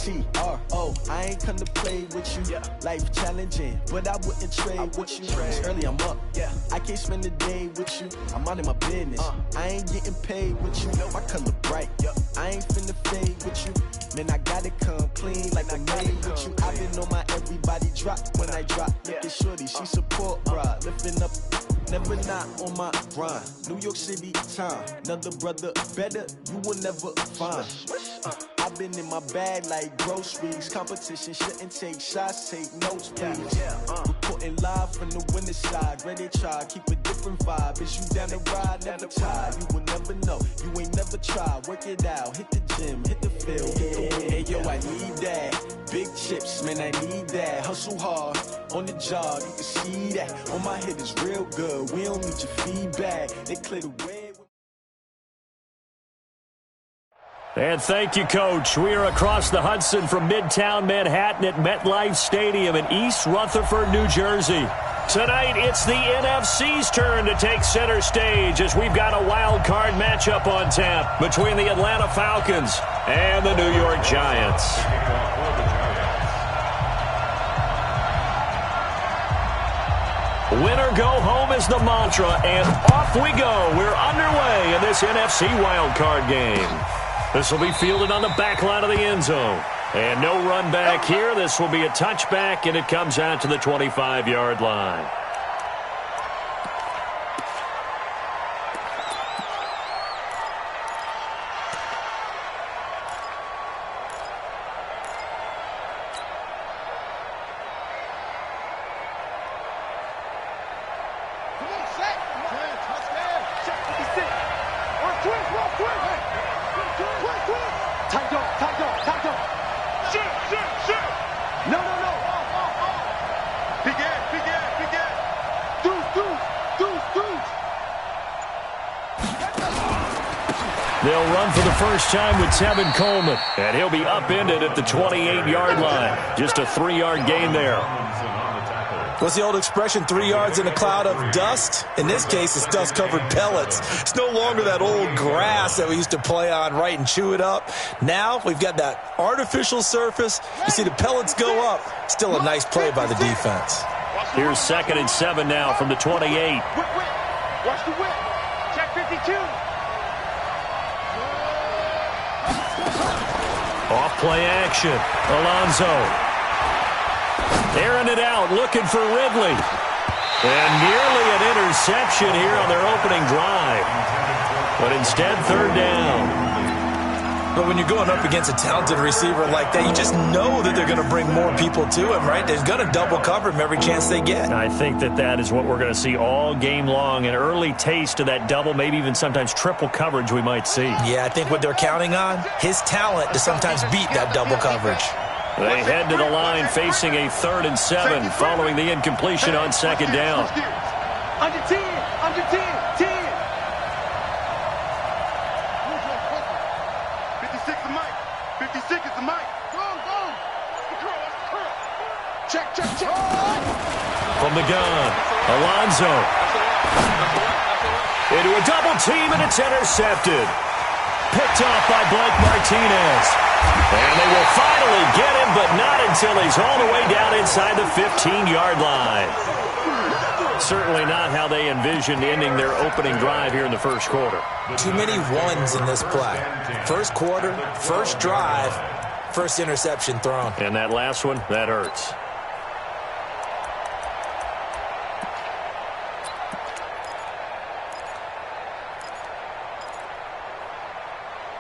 T-R-O. I ain't come to play with you. Life challenging, but I wouldn't trade with you. It's early, I'm up. I can't spend the day with you. I'm out of my business. I ain't getting paid with you. My color bright. I ain't finna fade with you. Man, I gotta come clean like I'm made with you. I've been on my everybody drop when I drop. Look at shorty, she support, bruh. Lifting up, never not on my grind. New York City time, another brother better, you will never find. I've been in my bag like groceries. Competition shouldn't take shots, take notes, please. Reporting live from the winning side. Ready to try, keep a different vibe. Is you down the ride, never tired. You will never know, you ain't never tried. Work it out, hit the gym, hit the field, hit the win. Hey yo, I need that. Big chips, man, I need that. Hustle hard, on the job, you can see that. On my head is real good, we don't need your feedback. They clear the way. And thank you, Coach. We are across the Hudson from Midtown Manhattan at MetLife Stadium in East Rutherford, New Jersey. Tonight, it's the NFC's turn to take center stage as we've got a wild card matchup on tap between the Atlanta Falcons and the New York Giants. Winner go home is the mantra, and off we go. We're underway in this NFC wildcard game. This will be fielded on the back line of the end zone. And no run back here. This will be a touchback, and it comes out to the 25-yard line. They'll run for the first time with Tevin Coleman, and he'll be upended at the 28-yard line. Just a 3-yard gain there. What's the old expression, 3 yards in a cloud of dust? In this case, it's dust-covered pellets. It's no longer that old grass that we used to play on, right, and chew it up. Now we've got that artificial surface. You see the pellets go up. Still a nice play by the defense. Here's 2nd and 7 now from the 28. Watch the whip. Check 52. Off-play action. Alonzo. Airing it out, looking for Ridley. And nearly an interception here on their opening drive. But instead, 3rd down. But when you're going up against a talented receiver like that, you just know that they're going to bring more people to him, right? They're going to double cover him every chance they get. I think that is what we're going to see all game long. An early taste of that double, maybe even sometimes triple coverage we might see. Yeah, I think what they're counting on, his talent to sometimes beat that double coverage. They head to the line facing a 3rd and 7 following the incompletion on 2nd down. Under 10, under 10, 10. 56 is Mike. 56 is the Mike. Go, go. Check, check, check. From the gun, Alonzo. Into a double team, and it's intercepted. Picked off by Blake Martinez. And they will finally get him, but not until he's all the way down inside the 15-yard line. Certainly not how they envisioned ending their opening drive here in the first quarter. Too many ones in this play. First quarter, first drive, first interception thrown. And that last one, that hurts.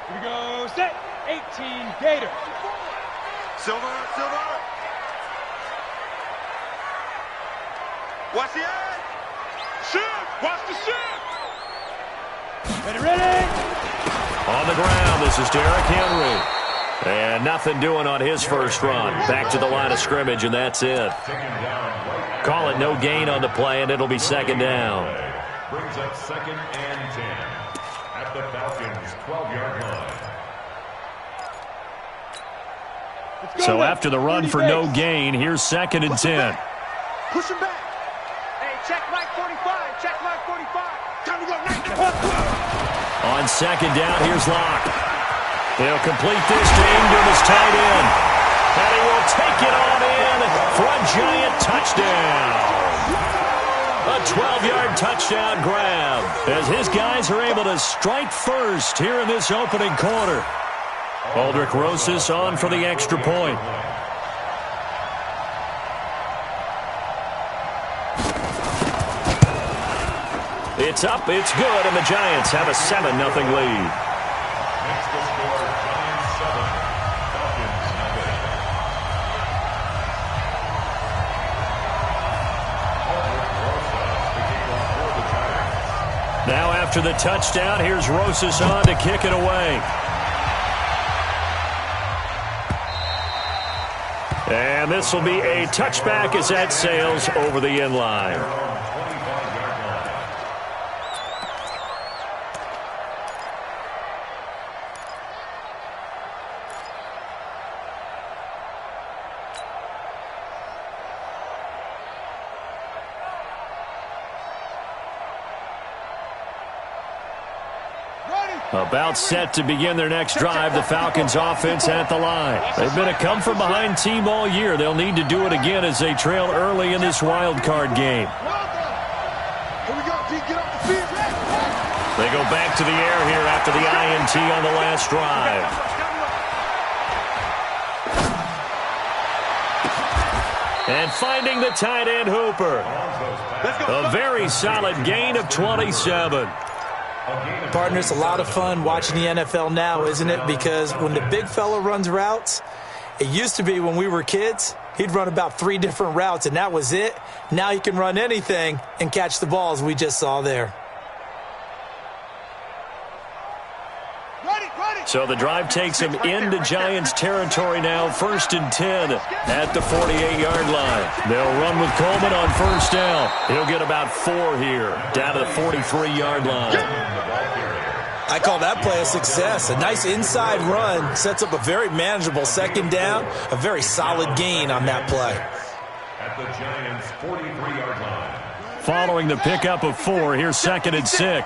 Here we go, set. 18 Gator. Silver, Silver. Watch the end. Shoot. Watch the shoot. Ready, ready. On the ground, this is Derrick Henry. And nothing doing on his first run. Back to the line of scrimmage, and that's it. Call it no gain on the play, and it'll be 2nd down. Brings up 2nd and 10 at the Falcons' 12-yard line. So after the run for no gain, here's 2nd and 10. Push him back. Hey, check Mike 45. Check Mike 45. Time to go. On 2nd down, here's Locke. He'll complete this to Ingram as tight end. 12-yard touchdown grab as his guys are able to strike first here in this opening quarter. Aldrich Rosas on for the extra point. It's up, it's good, and the Giants have a 7-0 lead. Makes the score Giants 7, Falcons 0. Now after the touchdown, here's Rosas on to kick it away. And this will be a touchback as that sails over the end line. About set to begin their next drive, the Falcons offense at the line. They've been a come-from-behind team all year. They'll need to do it again as they trail early in this wild card game. They go back to the air here after the INT on the last drive. And finding the tight end Hooper. A very solid gain of 27. Partner, it's a lot of fun watching the NFL now, isn't it? Because when the big fella runs routes, it used to be when we were kids, he'd run about 3 different routes, and that was it. Now he can run anything and catch the balls we just saw there. So the drive takes him into Giants territory now, 1st and 10 at the 48-yard line. They'll run with Coleman on first down. He'll get about 4 here, down to the 43-yard line. I call that play a success. A nice inside run sets up a very manageable second down, a very solid gain on that play. At the Giants' 43-yard line. Following the pickup of 4, here's 2nd and 6. Squeeze,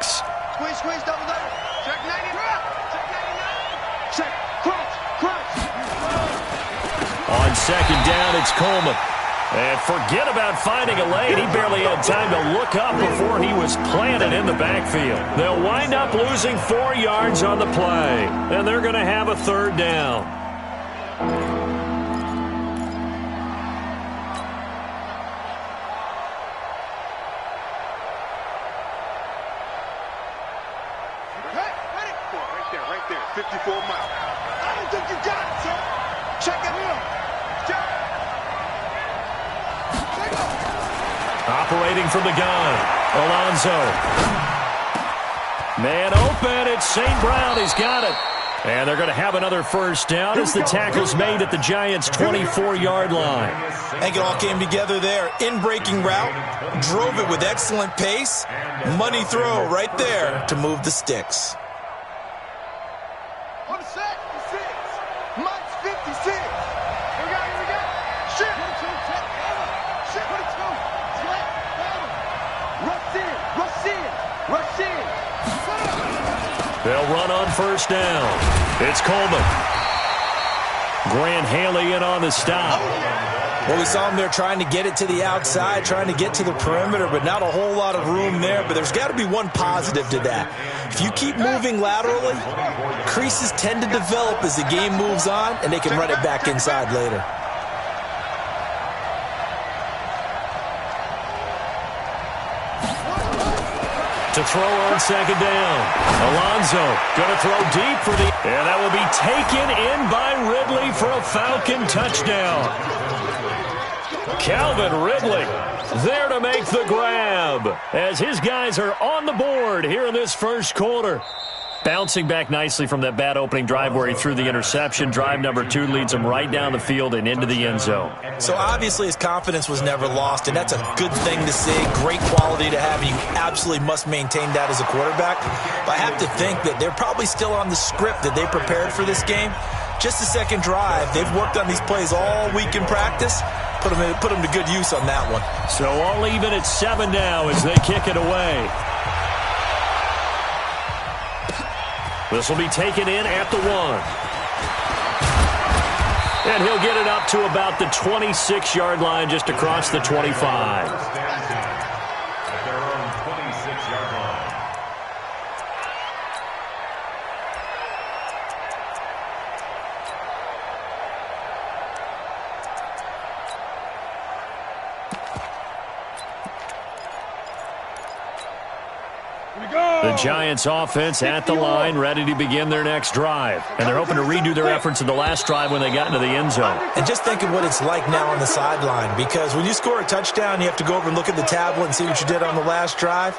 double. Check 90. Check 99. Check. Crunch. On second down, it's Coleman. And forget about finding a lane. He barely had time to look up before he was planted in the backfield. They'll wind up losing 4 yards on the play. And they're going to have a 3rd down. Right there. 54 miles. I don't think you got it, sir. Check it out. Check. Operating from the gun, Alonso. Man open, it's St. Brown, he's got it. And they're going to have another 1st down as the tackle's made at the Giants' 24-yard line. I think it all came together there. In-breaking route, drove it with excellent pace. Money throw right there to move the sticks. On the sack, 6. Mike's 56. Here we go. Shit. 22. Flat. Rush in. They'll run on 1st down. It's Coleman. Grant Haley in on the stop. Well, we saw him there trying to get it to the outside, trying to get to the perimeter, but not a whole lot of room there. But there's got to be one positive to that. If you keep moving laterally, creases tend to develop as the game moves on, and they can run it back inside later. To throw on 2nd down. Alonso going to throw deep for the... And that will be taken in by Ridley for a Falcon touchdown. Calvin Ridley there to make the grab as his guys are on the board here in this 1st quarter. Bouncing back nicely from that bad opening drive where he threw the interception. Drive number 2 leads him right down the field and into the end zone. So obviously his confidence was never lost, and that's a good thing to see. Great quality to have, and you absolutely must maintain that as a quarterback. But I have to think that they're probably still on the script that they prepared for this game. Just the second drive. They've worked on these plays all week in practice. Put them to good use on that one. So all even at 7 now as they kick it away. This will be taken in at the 1. And he'll get it up to about the 26-yard line just across the 25. The Giants offense at the line, ready to begin their next drive. And they're hoping to redo their efforts in the last drive when they got into the end zone. And just think of what it's like now on the sideline, because when you score a touchdown, you have to go over and look at the tablet and see what you did on the last drive.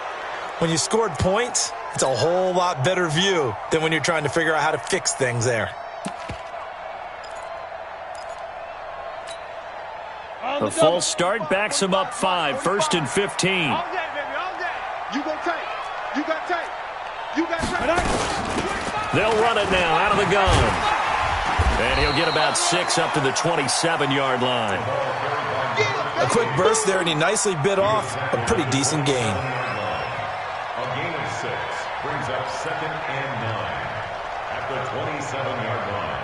When you scored points, it's a whole lot better view than when you're trying to figure out how to fix things there. The false start backs him up 5, 1st and 15. All day, baby, all day. You got tape. You got tape. You got tape. They'll run it now out of the gun. And he'll get about 6 up to the 27-yard line. A quick burst there, and he nicely bit off a pretty decent gain. A gain of 6 brings up 2nd and 9 at the 27-yard line.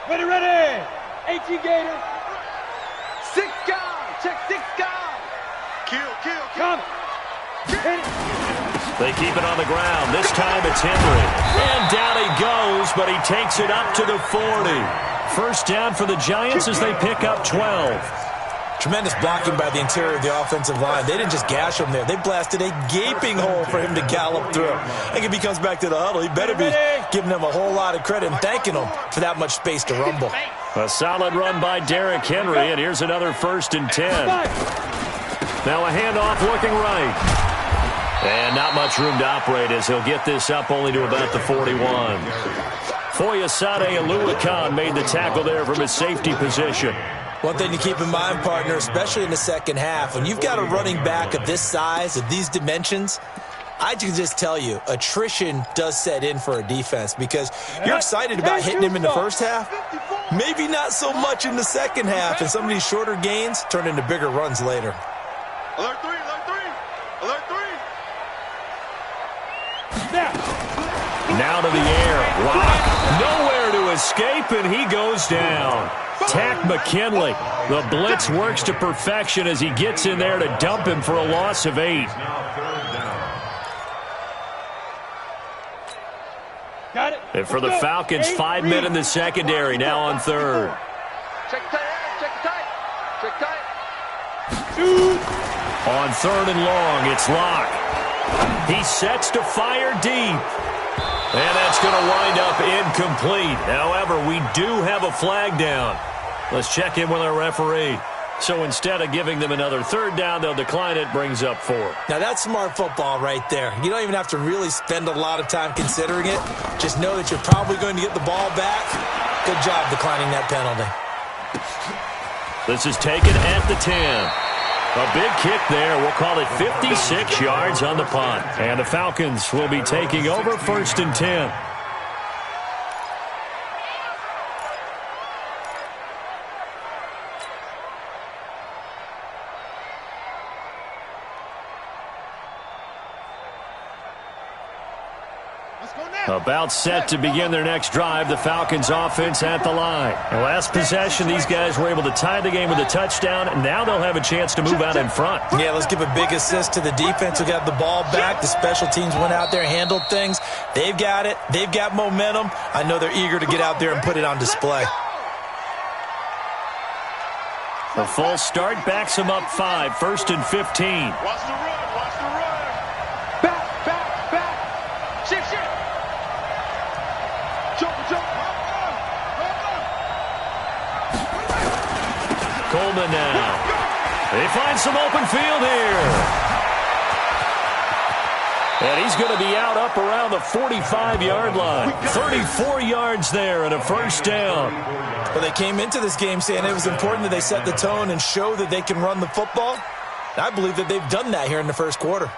Ready, ready. 18 Gator. 6 guys. Check 6 guys. Kill. Come. Hit it. They keep it on the ground. This time it's Henry. And down he goes, but he takes it up to the 40. First down for the Giants as they pick up 12. Tremendous blocking by the interior of the offensive line. They didn't just gash him there. They blasted a gaping hole for him to gallop through. I think if he comes back to the huddle, he better be giving them a whole lot of credit and thanking them for that much space to rumble. A solid run by Derrick Henry, and here's another 1st and 10. Now a handoff looking right. And not much room to operate as he'll get this up only to about the 41. Foyesade Oluwakan made the tackle there from his safety position. One thing to keep in mind, partner, especially in the second half, when you've got a running back of this size, of these dimensions, I can just tell you, attrition does set in for a defense because you're excited about hitting him in the first half, maybe not so much in the second half, and some of these shorter gains turn into bigger runs later. Alert 3, alert 3, alert 3. Now to the air. Rock. Nowhere to escape, and he goes down. Tack McKinley. The blitz works to perfection as he gets in there to dump him for a loss of 8. Got it. And for the Falcons, 5 men in the secondary, now on 3rd. Check tight. On 3rd and long, it's Locke. He sets to fire deep. And that's going to wind up incomplete. However, we do have a flag down. Let's check in with our referee. So instead of giving them another 3rd down, they'll decline it, brings up 4. Now that's smart football right there. You don't even have to really spend a lot of time considering it. Just know that you're probably going to get the ball back. Good job declining that penalty. This is taken at the 10. A big kick there. We'll call it 56 yards on the punt. And the Falcons will be taking over 1st and 10. About set to begin their next drive, the Falcons offense at the line. The last possession, these guys were able to tie the game with a touchdown, and now they'll have a chance to move out in front. Yeah, let's give a big assist to the defense who got the ball back. The special teams went out there, handled things. They've got it. They've got momentum. I know they're eager to get out there and put it on display. The full start backs them up 5, 1st and 15. Watch the run. Back. Shift. Coleman now. They find some open field here. And he's going to be out up around the 45-yard line. 34 yards there and a 1st down. Well, they came into this game saying it was important that they set the tone and show that they can run the football. I believe that they've done that here in the first quarter.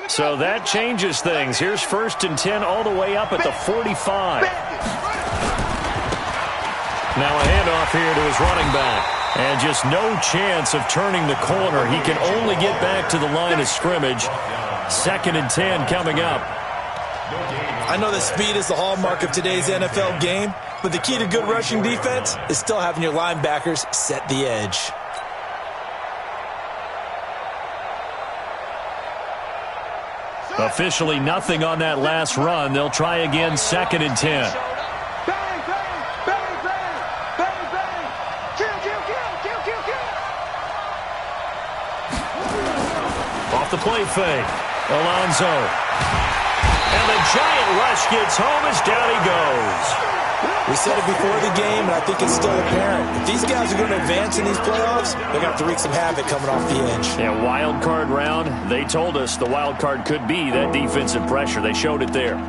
So that changes things. Here's 1st and 10 all the way up at the 45. Now a handoff here to his running back. And just no chance of turning the corner. He can only get back to the line of scrimmage. 2nd and 10 coming up. I know that speed is the hallmark of today's NFL game, but the key to good rushing defense is still having your linebackers set the edge. Officially nothing on that last run. They'll try again, 2nd and 10. Bang. Kill. play fake. Alonso. And the giant rush gets home as down he goes. We said it before the game, and I think it's still apparent. If these guys are going to advance in these playoffs, they're going to have to wreak some havoc coming off the edge. Yeah, wild card round. They told us the wild card could be that defensive pressure. They showed it there.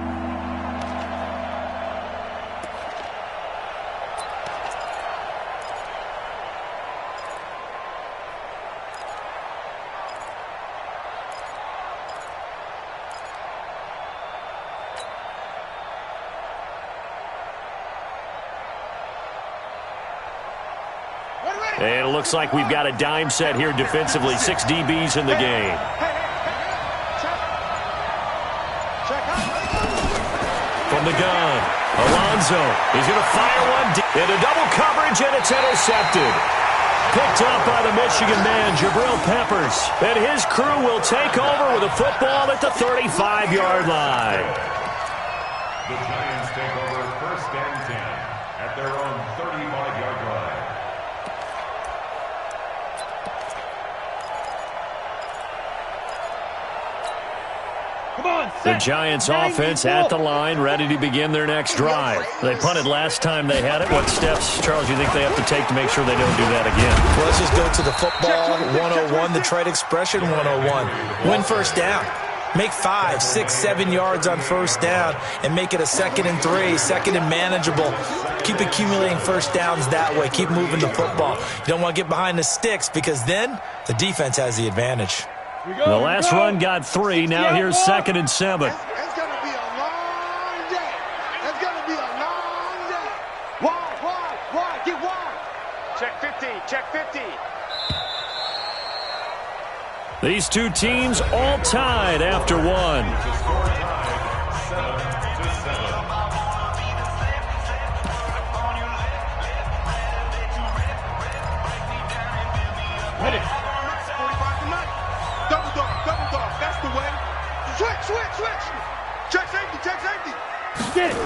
And it looks like we've got a dime set here defensively. 6 DBs in the game. From the gun, Alonso. He's going to fire one into double coverage, and it's intercepted. Picked up by the Michigan man, Jabril Peppers. And his crew will take over with a football at the 35-yard line. The Giants take over 1st and 10 at their own 35-yard line. The Giants offense at the line, ready to begin their next drive. They punted last time they had it. What steps, Charles, do you think they have to take to make sure they don't do that again? Well, let's just go to the football 101, the trade expression 101. Win first down. Make 5, 6, 7 yards on first down and make it a 2nd and 3, 2nd and manageable. Keep accumulating first downs that way. Keep moving the football. You don't want to get behind the sticks because then the defense has the advantage. The last run got 3. Now here's 2nd and 7. It's going to be a long day. It's going to be a long day. Wide, get wide. Check 50, check 50. These two teams all tied after one. The score tied 7-7. Ready. 45 tonight. Double dog. That's the way. Switch. Check safety. Get it.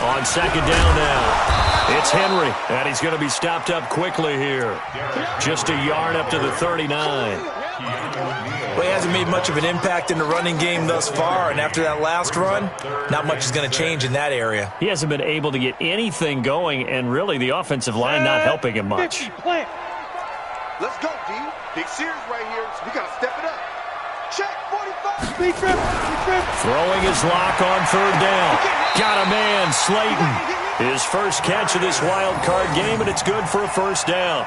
On 2nd down now. It's Henry, and he's going to be stopped up quickly here. Just a yard up to the 39. Well, he hasn't made much of an impact in the running game thus far, and after that last run, not much is going to change in that area. He hasn't been able to get anything going, and really the offensive line not helping him much. Let's go, D. Big series right here, so we got to step it up. Check 45. Big trip. Throwing his lock on 3rd down. Got a man, Slayton. His first catch of this wild card game, and it's good for a first down.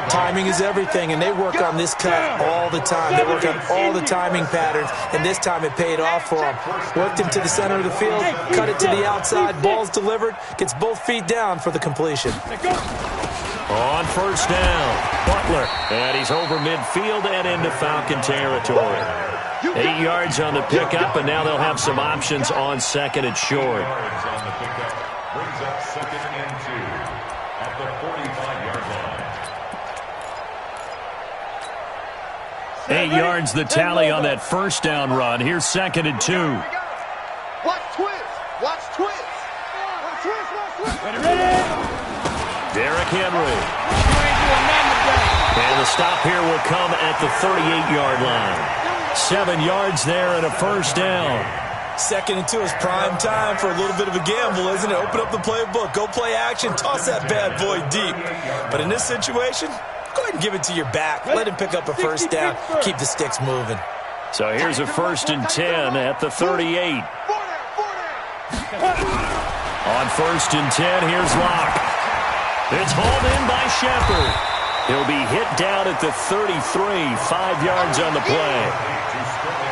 Timing is everything, and they work on this cut all the time. They work on all the timing patterns, and this time it paid off for them. Worked him to the center of the field, cut it to the outside, ball's delivered, gets both feet down for the completion. On 1st down, Butler, and he's over midfield and into Falcon territory. 8 yards on the pickup, and now they'll have some options on 2nd and short. Yards on the pickup brings up 2nd and 2 at the 45-yard line. 8 yards the tally on that first down run. Here's 2nd and 2. Watch twist. Derrick Henry. And the stop here will come at the 38-yard line. 7 yards there and a first down. 2nd and 2 is prime time for a little bit of a gamble, isn't it? Open up the playbook, go play action, toss that bad boy deep. But in this situation, go ahead and give it to your back. Let him pick up a first down, keep the sticks moving. So here's a 1st and 10 at the 38. On 1st and 10, here's Locke. It's hauled in by Shepard. He'll be hit down at the 33, 5 yards on the play.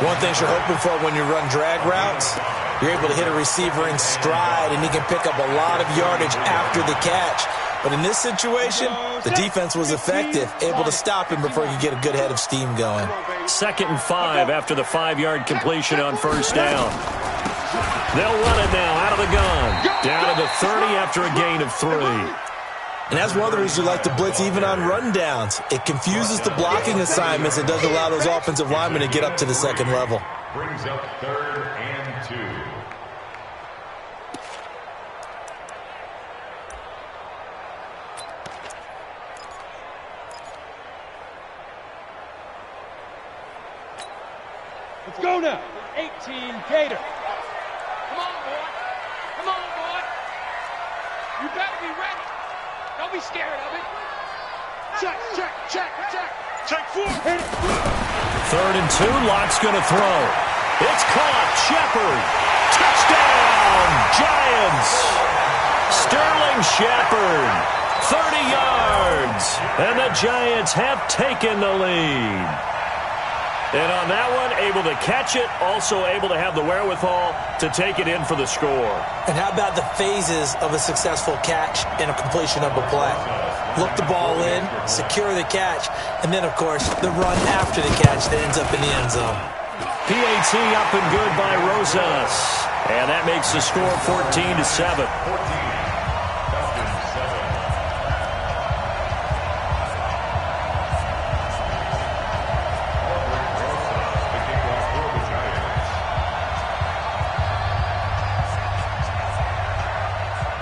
One thing you're hoping for when you run drag routes, you're able to hit a receiver in stride, and he can pick up a lot of yardage after the catch. But in this situation, the defense was effective, able to stop him before he could get a good head of steam going. 2nd and 5 after the 5-yard completion on 1st down. They'll run it now out of the gun. Down to the 30 after a gain of 3. And that's one of the reasons we like to blitz even on rundowns. It confuses the blocking assignments and doesn't allow those offensive linemen to get up to the 2nd level. Brings up 3rd and 2. Let's go now. 18, Gator. Come on, boy. Come on, boy. You better be ready. Don't be scared of it. Check, check, check, check. Check 4. Hit it. 3rd and 2. Lott's going to throw. It's caught. Shepard. Touchdown, Giants. Sterling Shepard. 30 yards. And the Giants have taken the lead. And on that one, able to catch it, also able to have the wherewithal to take it in for the score. And how about the phases of a successful catch and a completion of a play? Look the ball in, secure the catch, and then, of course, the run after the catch that ends up in the end zone. PAT up and good by Rosas. And that makes the score 14-7.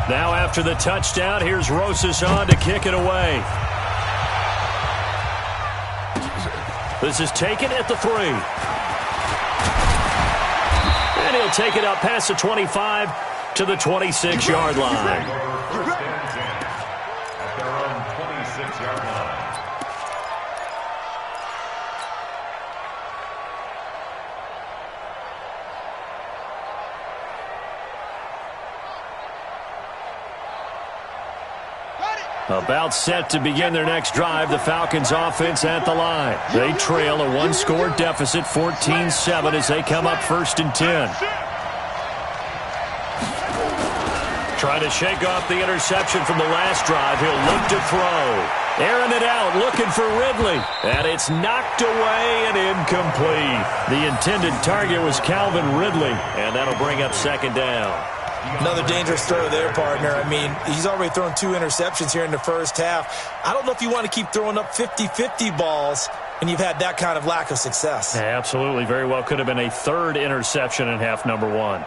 Now after the touchdown, here's Rosas on to kick it away. This is taken at the 3. And he'll take it up past the 25 to the 26-yard line. First and 10 at their own 26-yard line. About set to begin their next drive, the Falcons offense at the line. They trail a one-score deficit, 14-7, as they come up 1st and 10. Trying to shake off the interception from the last drive. He'll look to throw. Airing it out, looking for Ridley. And it's knocked away and incomplete. The intended target was Calvin Ridley, and that'll bring up 2nd down. Another dangerous throw there, partner. I mean, he's already thrown 2 interceptions here in the first half. I don't know if you want to keep throwing up 50-50 balls when you've had that kind of lack of success. Yeah, absolutely. Very well could have been a 3rd interception in half number 1.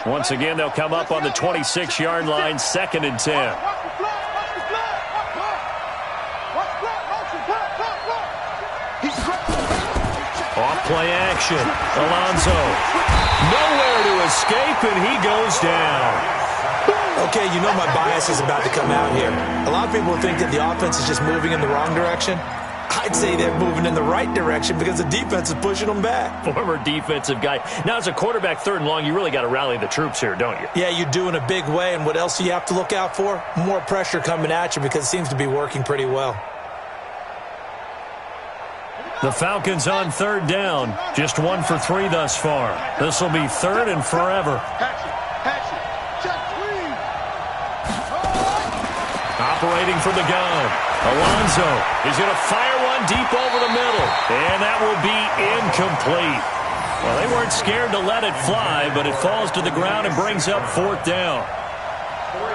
Once again, they'll come up on the 26-yard line, 2nd and 10. Off-play action. Alonso. Nowhere to escape, and he goes down. Okay, you know my bias is about to come out here. A lot of people think that the offense is just moving in the wrong direction. I'd say they're moving in the right direction because the defense is pushing them back. Former defensive guy. Now, as a quarterback 3rd and long, you really got to rally the troops here, don't you? Yeah, you do in a big way, and what else do you have to look out for? More pressure coming at you because it seems to be working pretty well. The Falcons on 3rd down. Just 1 for 3 thus far. This will be 3rd and forever. Operating from the gun. Alonso is going to fire one deep over the middle. And that will be incomplete. Well, they weren't scared to let it fly, but it falls to the ground and brings up 4th down.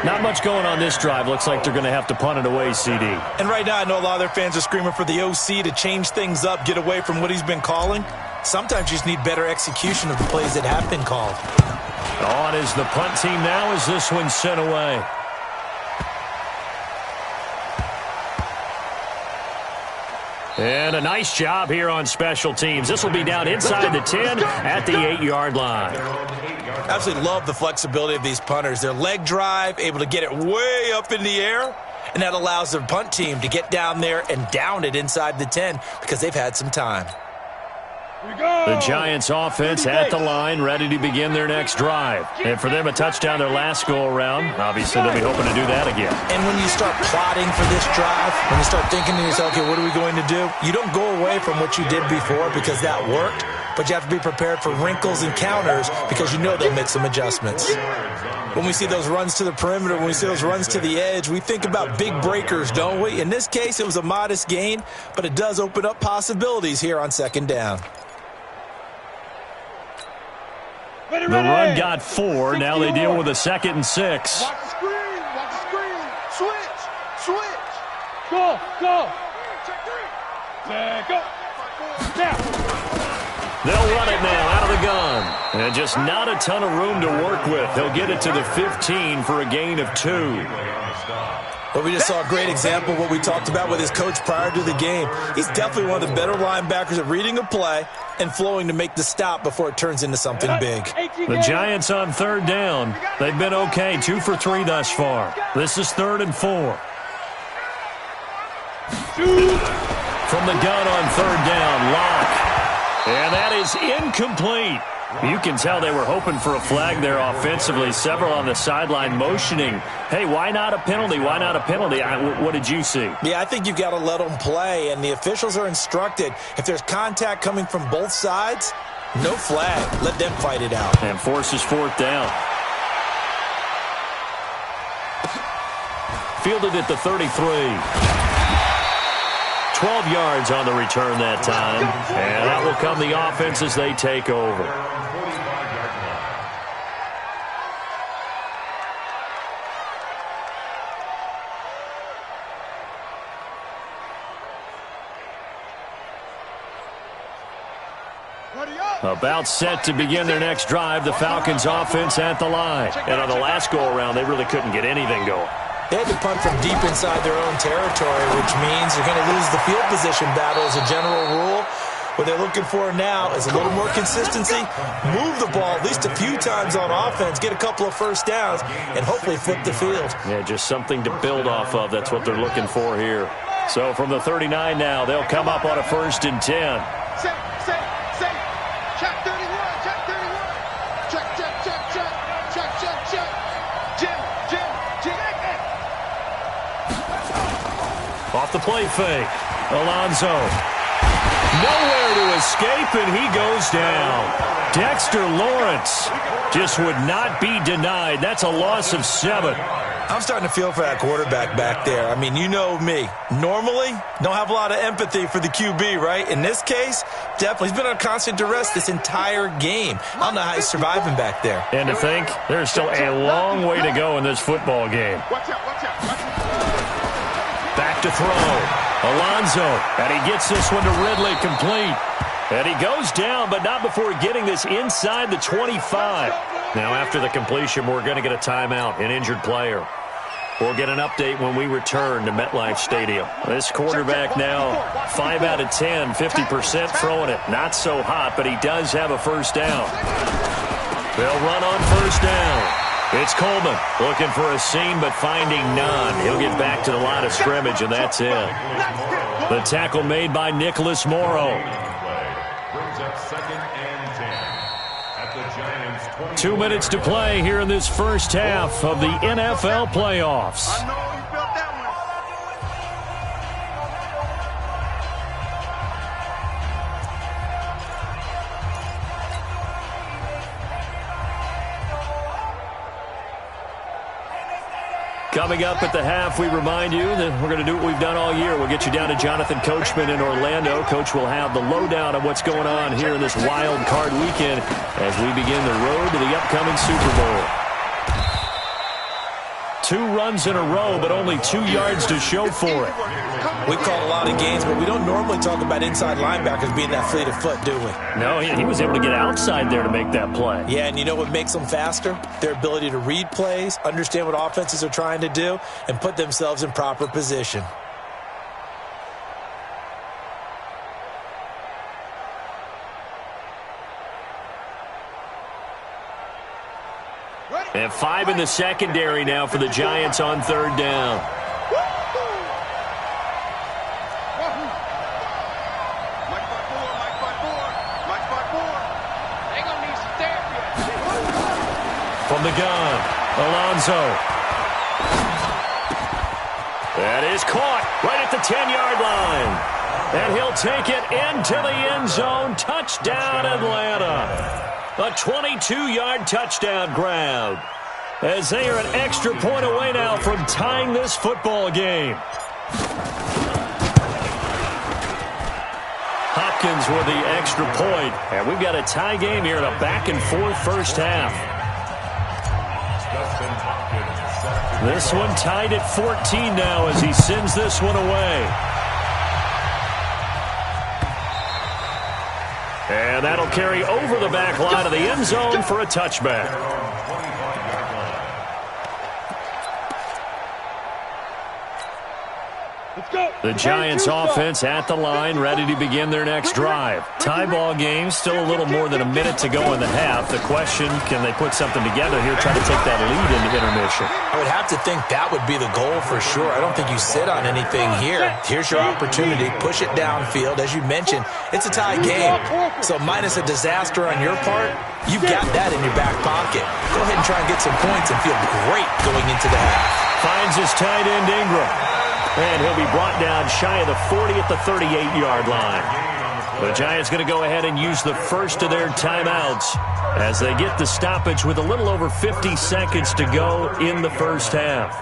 Not much going on this drive. Looks like they're going to have to punt it away, CD. And right now, I know a lot of their fans are screaming for the OC to change things up, get away from what he's been calling. Sometimes you just need better execution of the plays that have been called. On is the punt team now as this one's sent away. And a nice job here on special teams. This will be down inside the 10 at the 8-yard line. I absolutely love the flexibility of these punters. Their leg drive, able to get it way up in the air, and that allows their punt team to get down there and down it inside the 10 because they've had some time. The Giants offense at the line, ready to begin their next drive. And for them, a touchdown their last go-around. Obviously, they'll be hoping to do that again. And when you start plotting for this drive, when you start thinking to yourself, okay, what are we going to do? You don't go away from what you did before because that worked, but you have to be prepared for wrinkles and counters because you know they'll make some adjustments. When we see those runs to the perimeter, when we see those runs to the edge, we think about big breakers, don't we? In this case, it was a modest gain, but it does open up possibilities here on 2nd down. The run got 4. Now they deal with a 2nd and 6. Watch the screen. Watch the screen. Switch. Go. Check 3. Go. Now. They'll run it now out of the gun. And just not a ton of room to work with. They'll get it to the 15 for a gain of 2. Well, we just saw a great example of what we talked about with his coach prior to the game. He's definitely one of the better linebackers at reading a play and flowing to make the stop before it turns into something big. The Giants on third down. They've been okay, 2 for 3 thus far. This is 3rd and 4. From the gun on third down, Locke. And that is incomplete. You can tell they were hoping for a flag there offensively. Several on the sideline motioning, hey, why not a penalty? Why not a penalty? What did you see? Yeah, I think you've got to let them play, and the officials are instructed. If there's contact coming from both sides, no flag. Let them fight it out. And forces 4th down. Fielded at the 33. 12 yards on the return that time. And that will come the offense as they take over. About set to begin their next drive, the Falcons offense at the line. And on the last go-around, they really couldn't get anything going. They had to punt from deep inside their own territory, which means they're going to lose the field position battle as a general rule. What they're looking for now is a little more consistency, move the ball at least a few times on offense, get a couple of first downs, and hopefully flip the field. Yeah, just something to build off of. That's what they're looking for here. So from the 39 now, they'll come up on a 1st and 10. Check 31, check 31. Check. Jim. Off the play fake. Alonso. Nowhere to escape, and he goes down. Dexter Lawrence just would not be denied. That's a loss of 7. I'm starting to feel for that quarterback back there. I mean, you know me. Normally, don't have a lot of empathy for the QB, right? In this case, definitely. He's been on constant duress this entire game. I don't know how he's surviving back there. And to think, there's still a long way to go in this football game. Back to throw. Alonso. And he gets this one to Ridley complete. And he goes down, but not before getting this inside the 25. Now, after the completion, we're going to get a timeout, an injured player. We'll get an update when we return to MetLife Stadium. This quarterback now 5 out of 10, 50% throwing it. Not so hot, but he does have a first down. They'll run on first down. It's Coleman looking for a seam, but finding none. He'll get back to the line of scrimmage, and that's it. The tackle made by Nicholas Morrow. Brings up 2nd and 10 at the Giants' 20. 2 minutes to play here in this first half of the NFL playoffs. I know you felt that one. Coming up at the half, we remind you that we're going to do what we've done all year. We'll get you down to Jonathan Coachman in Orlando. Coach will have the lowdown of what's going on here in this wild card weekend as we begin the road to the upcoming Super Bowl. 2 runs in a row, but only 2 yards to show for it. We call a lot of games, but we don't normally talk about inside linebackers being that fleet of foot, do we? No, he was able to get outside there to make that play. Yeah, and you know what makes them faster? Their ability to read plays, understand what offenses are trying to do, and put themselves in proper position. And 5 in the secondary now for the Giants on third down. From the gun, Alonso. That is caught right at the 10-yard line. And he'll take it into the end zone. Touchdown, Atlanta. A 22-yard touchdown grab. As they are an extra point away now from tying this football game. Hopkins with the extra point. And we've got a tie game here in a back-and-forth first half. This one tied at 14 now as he sends this one away. And that'll carry over the back line of the end zone for a touchback. The Giants offense at the line, ready to begin their next drive. Tie ball game, still a little more than a minute to go in the half. The question, can they put something together here, try to take that lead into intermission? I would have to think that would be the goal for sure. I don't think you sit on anything here. Here's your opportunity. Push it downfield. As you mentioned, it's a tie game. So minus a disaster on your part, you've got that in your back pocket. Go ahead and try and get some points and feel great going into the half. Finds his tight end, Ingram. And he'll be brought down shy of the 40 at the 38-yard line. The Giants going to go ahead and use the first of their timeouts as they get the stoppage with a little over 50 seconds to go in the first half.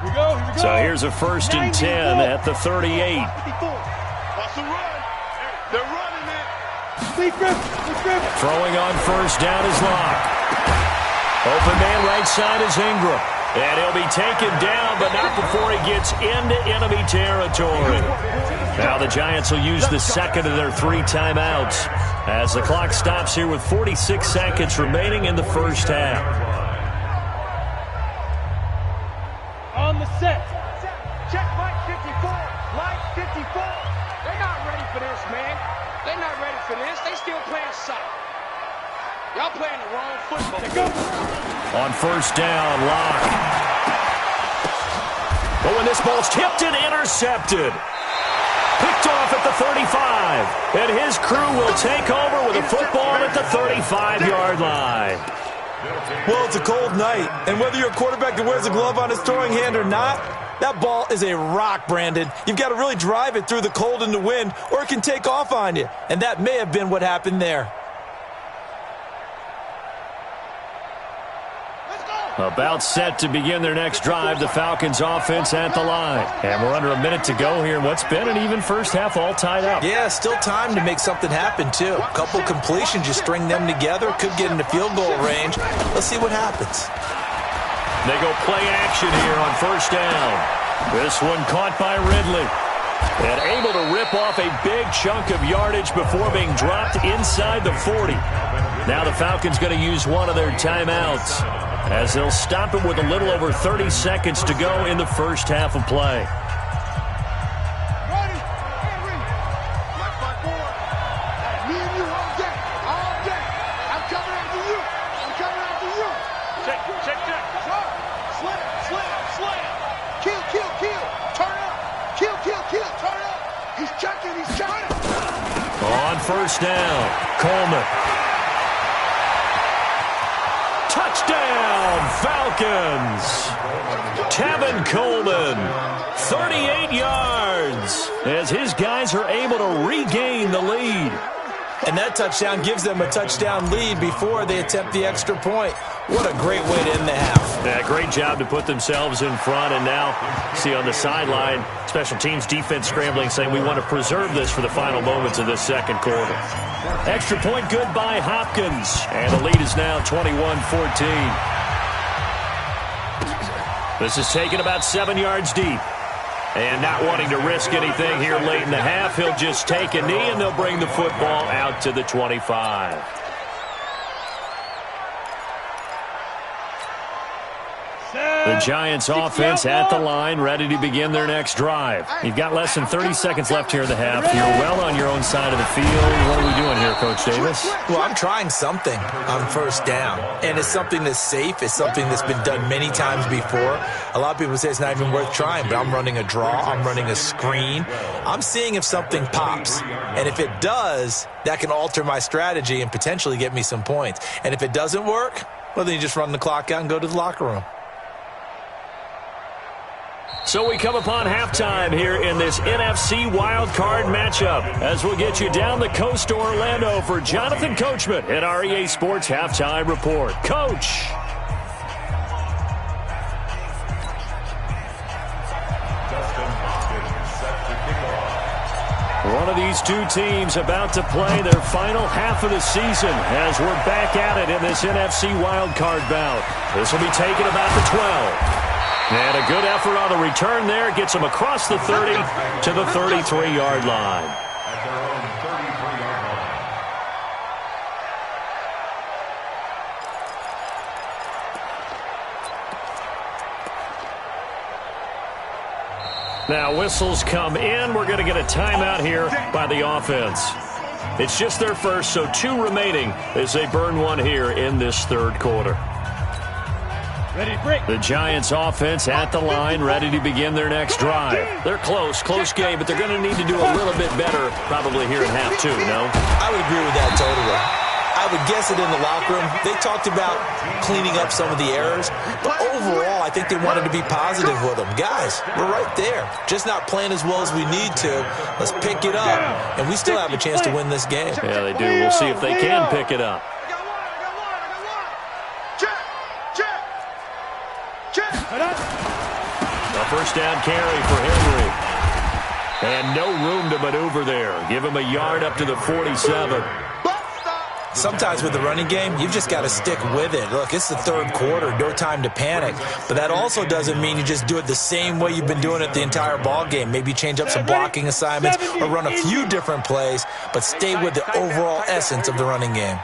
Here we go. So here's a 1st and 10 at the 38. Watch the run. They're running it. Throwing on 1st down is Locke. Open man right side is Ingram. And he'll be taken down, but not before he gets into enemy territory. Now the Giants will use the second of their 3 timeouts as the clock stops here with 46 seconds remaining in the first half. On the set. Check Mike 54. Mike 54. They're not ready for this, man. They're not ready for this. They still playing soft. Y'all playing the wrong football. On 1st down, Locke. But when this ball's tipped and intercepted. Picked off at the 35. And his crew will take over with a football at the 35-yard line. Well, it's a cold night, and whether you're a quarterback that wears a glove on his throwing hand or not, that ball is a rock, Brandon. You've got to really drive it through the cold and the wind, or it can take off on you. And that may have been what happened there. About set to begin their next drive, the Falcons offense at the line. And we're under a minute to go here in what's been an even first half, all tied up. Yeah, still time to make something happen, too. A couple completions, you string them together, could get into field goal range. Let's see what happens. They go play action here on 1st down. This one caught by Ridley. And able to rip off a big chunk of yardage before being dropped inside the 40. Now the Falcons going to use one of their timeouts as they'll stop it with a little over 30 seconds to go in the first half of play. Me and you all day. All day. I'm coming after you. I'm coming after you. Check. Slam. Kill. Turn up. Kill. Turn up. He's checking. On 1st down, Coleman. Touchdown, Falcons! Tevin Coleman, 38 yards, as his guys are able to regain the lead. And that touchdown gives them a touchdown lead before they attempt the extra point. What a great way to end the half. Yeah, great job to put themselves in front. And now, see on the sideline, special teams defense scrambling, saying we want to preserve this for the final moments of this second quarter. Extra point good by Hopkins. And the lead is now 21-14. This is taken about 7 yards deep. And not wanting to risk anything here late in the half, he'll just take a knee and they'll bring the football out to the 25. The Giants offense at the line, ready to begin their next drive. You've got less than 30 seconds left here in the half. You're well on your own side of the field. What are we doing here, Coach Davis? Well, I'm trying something on 1st down. And it's something that's safe. It's something that's been done many times before. A lot of people say it's not even worth trying, but I'm running a draw. I'm running a screen. I'm seeing if something pops. And if it does, that can alter my strategy and potentially get me some points. And if it doesn't work, well, then you just run the clock out and go to the locker room. So we come upon halftime here in this NFC Wildcard matchup as we'll get you down the coast to Orlando for Jonathan Coachman at our EA Sports Halftime Report. Coach. One of these two teams about to play their final half of the season as we're back at it in this NFC Wildcard bout. This will be taken about the 12. And a good effort on the return there. Gets them across the 30 to the 33-yard line. At their own 33-yard Now whistles come in. We're going to get a timeout here by the offense. It's just their first, so 2 remaining as they burn one here in this third quarter. Ready to break. The Giants offense at the line, ready to begin their next drive. They're close game, but they're going to need to do a little bit better probably here in half 2, no? I would agree with that totally. I would guess it in the locker room. They talked about cleaning up some of the errors, but overall, I think they wanted to be positive with them. Guys, we're right there. Just not playing as well as we need to. Let's pick it up, and we still have a chance to win this game. Yeah, they do. We'll see if they can pick it up. A first down carry for Henry. And no room to maneuver there. Give him a yard up to the 47. Sometimes with the running game, you've just got to stick with it. Look, it's the third quarter, no time to panic. But that also doesn't mean you just do it the same way you've been doing it the entire ball game. Maybe change up some blocking assignments or run a few different plays, but stay with the overall essence of the running game.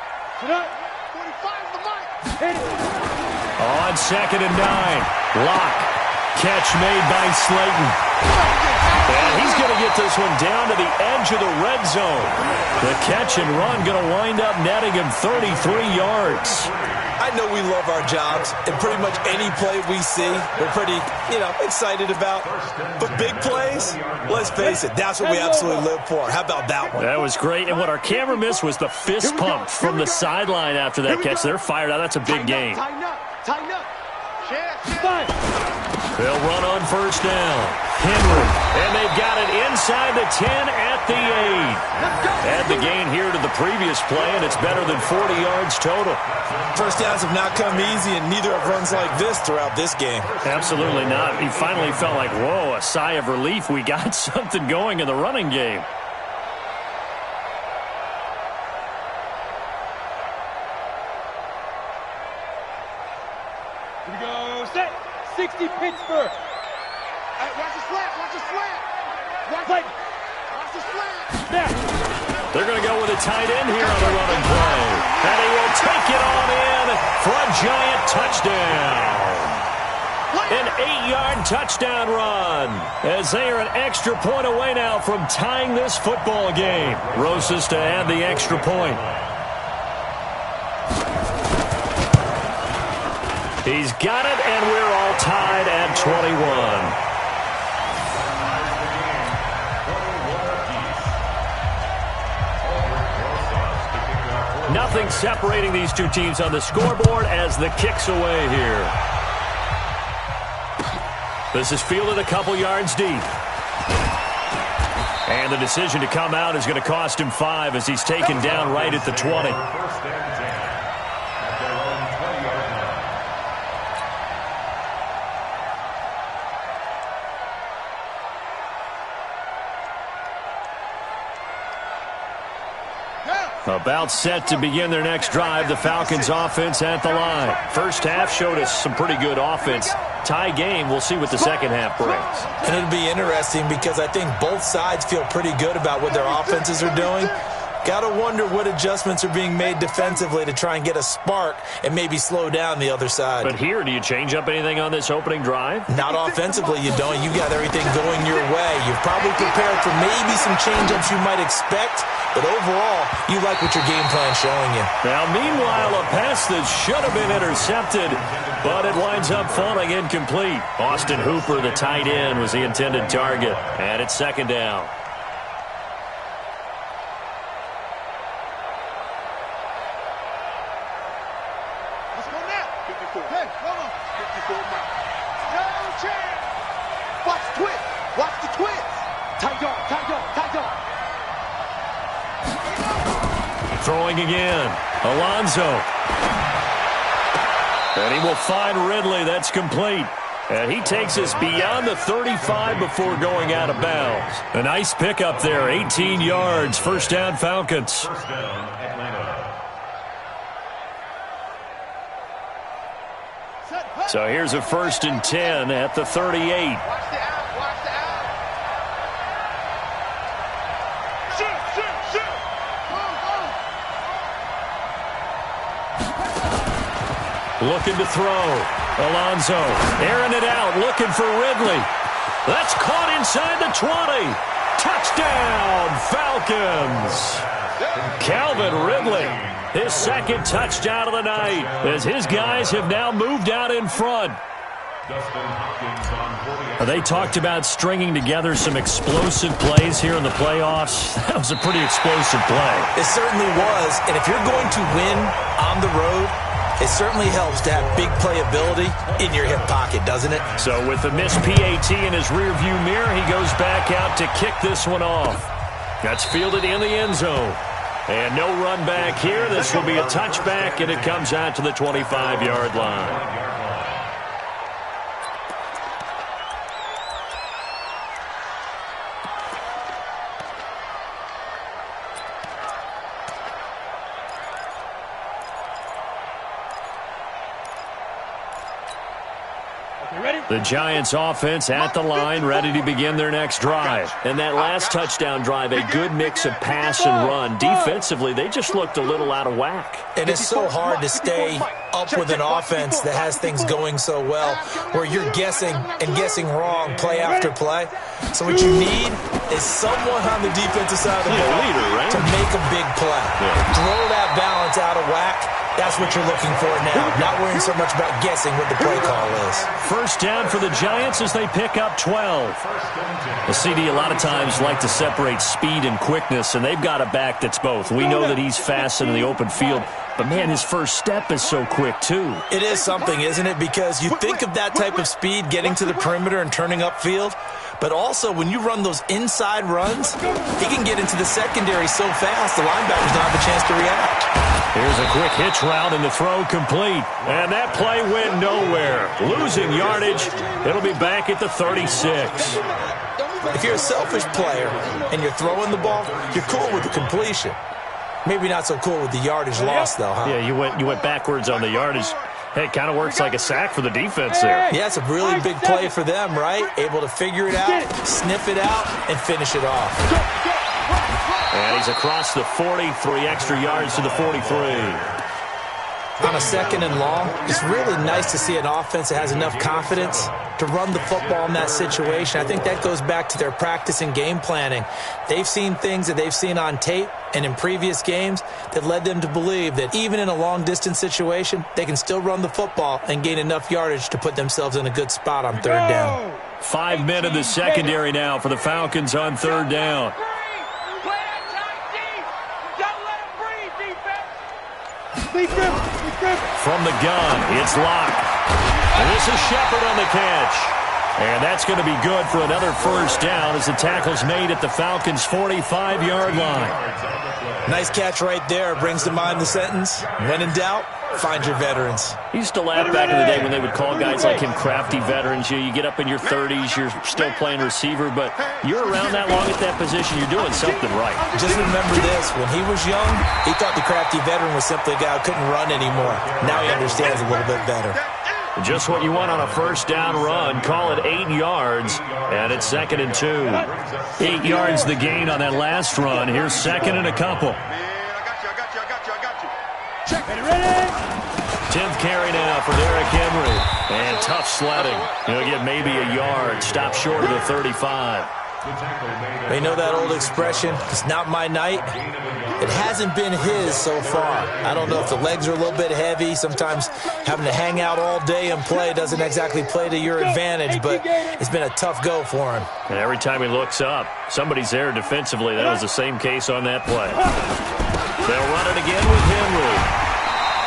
On 2nd and 9, Locke. Catch made by Slayton. And he's going to get this one down to the edge of the red zone. The catch and run going to wind up netting him 33 yards. I know we love our jobs, and pretty much any play we see, we're pretty, excited about. But big plays, let's face it, that's what we absolutely live for. How about that one? That was great. And what our camera missed was the fist pump from the sideline after that catch. They're fired out. That's a big game. Tighten up. They'll run on first down. Henry. And they've got it inside the 10 at the 8. Add the gain here to the previous play, and it's better than 40 yards total. First downs have not come easy, and neither have runs like this throughout this game. Absolutely not. He finally felt like, whoa, a sigh of relief. We got something going in the running game. Here we go. Set. 60 Pittsburgh. Watch the slant. Watch the slant. Watch the slant. There. They're going to go with a tight end here on the running play. And he will take it on in for a Giant touchdown. An 8-yard touchdown run as they are an extra point away now from tying this football game. Rosas to add the extra point. He's got it, and we're all tied at 21. Nothing separating these two teams on the scoreboard as the kick's away here. This is fielded a couple yards deep. And the decision to come out is going to cost him 5 as he's taken down right at the 20. About set to begin their next drive, the Falcons offense at the line. First half showed us some pretty good offense. Tie game, we'll see what the second half brings. And it'll be interesting because I think both sides feel pretty good about what their offenses are doing. Got to wonder what adjustments are being made defensively to try and get a spark and maybe slow down the other side. But here, do you change up anything on this opening drive? Not offensively, you don't. You got everything going your way. You've probably prepared for maybe some change-ups you might expect, but overall, you like what your game plan's showing you. Now, meanwhile, a pass that should have been intercepted, but it winds up falling incomplete. Austin Hooper, the tight end, was the intended target, and it's second down. Throwing again. Alonso. And he will find Ridley. That's complete. And he takes us beyond the 35 before going out of bounds. A nice pickup there. 18 yards. First down, Falcons. First down, Atlanta. So here's a 1st and 10 at the 38. Looking to throw. Alonso airing it out, looking for Ridley. That's caught inside the 20. Touchdown, Falcons. Calvin Ridley, his second touchdown of the night, as his guys have now moved out in front. They talked about stringing together some explosive plays here in the playoffs. That was a pretty explosive play. It certainly was, and if you're going to win on the road, it certainly helps to have big playability in your hip pocket, doesn't it? So with the missed PAT in his rearview mirror, he goes back out to kick this one off. That's fielded in the end zone. And no run back here. This will be a touchback, and it comes out to the 25-yard line. The Giants offense at the line, ready to begin their next drive. And that last touchdown drive, a good mix of pass and run. Defensively, they just looked a little out of whack. And it's so hard to stay up with an offense that has things going so well, where you're guessing and guessing wrong play after play. So what you need is someone on the defensive side of the ball to make a big play. Throw that balance out of whack. That's what you're looking for now. Not worrying so much about guessing what the play call is. First down for the Giants as they pick up 12. The CD a lot of times like to separate speed and quickness, and they've got a back that's both. We know that he's fast in the open field, but, man, his first step is so quick, too. It is something, isn't it? Because you think of that type of speed getting to the perimeter and turning upfield, but also when you run those inside runs, he can get into the secondary so fast the linebackers don't have a chance to react. Here's a quick hitch route and the throw complete. And that play went nowhere. Losing yardage. It'll be back at the 36. If you're a selfish player and you're throwing the ball, you're cool with the completion. Maybe not so cool with the yardage loss, though, huh? Yeah, you went backwards on the yardage. Hey, it kind of works like a sack for the defense there. Yeah, it's a really big play for them, right? Able to figure it out, sniff it out, and finish it off. And he's across the 40, 3 extra yards to the 43. On a second and long, it's really nice to see an offense that has enough confidence to run the football in that situation. I think that goes back to their practice and game planning. They've seen things that they've seen on tape and in previous games that led them to believe that even in a long-distance situation, they can still run the football and gain enough yardage to put themselves in a good spot on third down. 5 men in the secondary now for the Falcons on third down. From the gun, it's Locke. And this is Shepard on the catch. And that's going to be good for another first down as the tackle's made at the Falcons' 45-yard line. Nice catch right there. Brings to mind the sentence, when in doubt, find your veterans. He used to laugh back in the day when they would call guys like him crafty veterans. You get up in your 30s, you're still playing receiver, but you're around that long at that position, you're doing something right. Just remember this, when he was young, he thought the crafty veteran was simply a guy who couldn't run anymore. Now he understands a little bit better. Just what you want on a first down run. Call it 8 yards, and it's 2nd and 2. 8 yards the gain on that last run. Here's 2nd and a couple. 10th carry now for Derrick Henry. And tough sledding. He'll get maybe a yard. Stop short of the 35. They know that old expression, it's not my night. It hasn't been his so far. I don't know if the legs are a little bit heavy. Sometimes having to hang out all day and play doesn't exactly play to your advantage, but it's been a tough go for him. And every time he looks up, somebody's there defensively. That was the same case on that play. They'll run it again with Henry.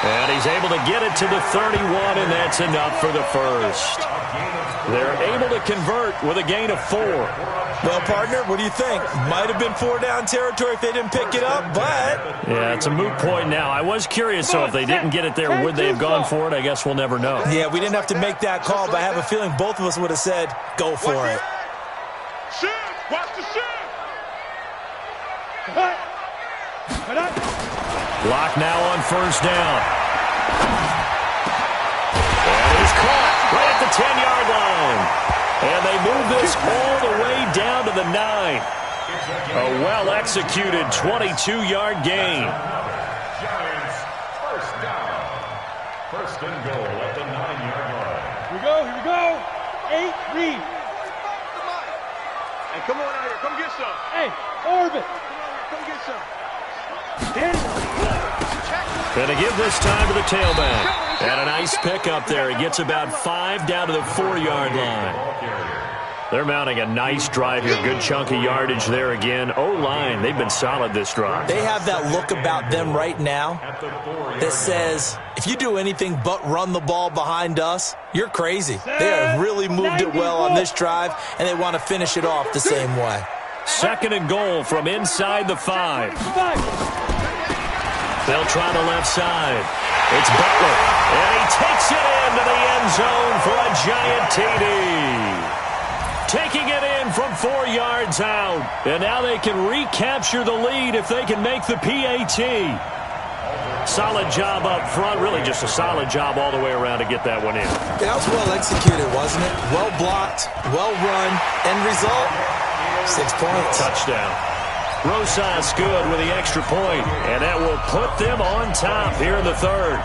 And he's able to get it to the 31, and that's enough for the first. They're able to convert with a gain of 4. Well, partner, what do you think? Might have been 4-down territory if they didn't pick it up, but... Yeah, it's a moot point now. I was curious, so if they didn't get it there, would they have gone for it? I guess we'll never know. Yeah, we didn't have to make that call, but I have a feeling both of us would have said, go for it. Watch the shoot! Lock now on first down. And he's caught right at the 10-yard line. And they move this all the way down to the 9. A well-executed 22-yard gain. Giants first down. First and goal at the 9-yard line. Here we go. 8, read. come on out here. Come get some. Hey, Orbit. Come get some. Gonna give this time to the tailback. And a nice pickup there. He gets about 5 down to the 4-yard line. They're mounting a nice drive here. Good chunk of yardage there again. O-line, they've been solid this drive. They have that look about them right now that says, if you do anything but run the ball behind us, you're crazy. They have really moved it well on this drive, and they want to finish it off the same way. 2nd and goal from inside the 5. They'll try the left side. It's Butler, and he takes it into the end zone for a giant TD. Taking it in from 4 yards out. And now they can recapture the lead if they can make the PAT. Solid job up front. Really just a solid job all the way around to get that one in. That was well executed, wasn't it? Well blocked, well run. End result, 6 points. Touchdown. Rosas good with the extra point. And that will put them on top here in the 3rd.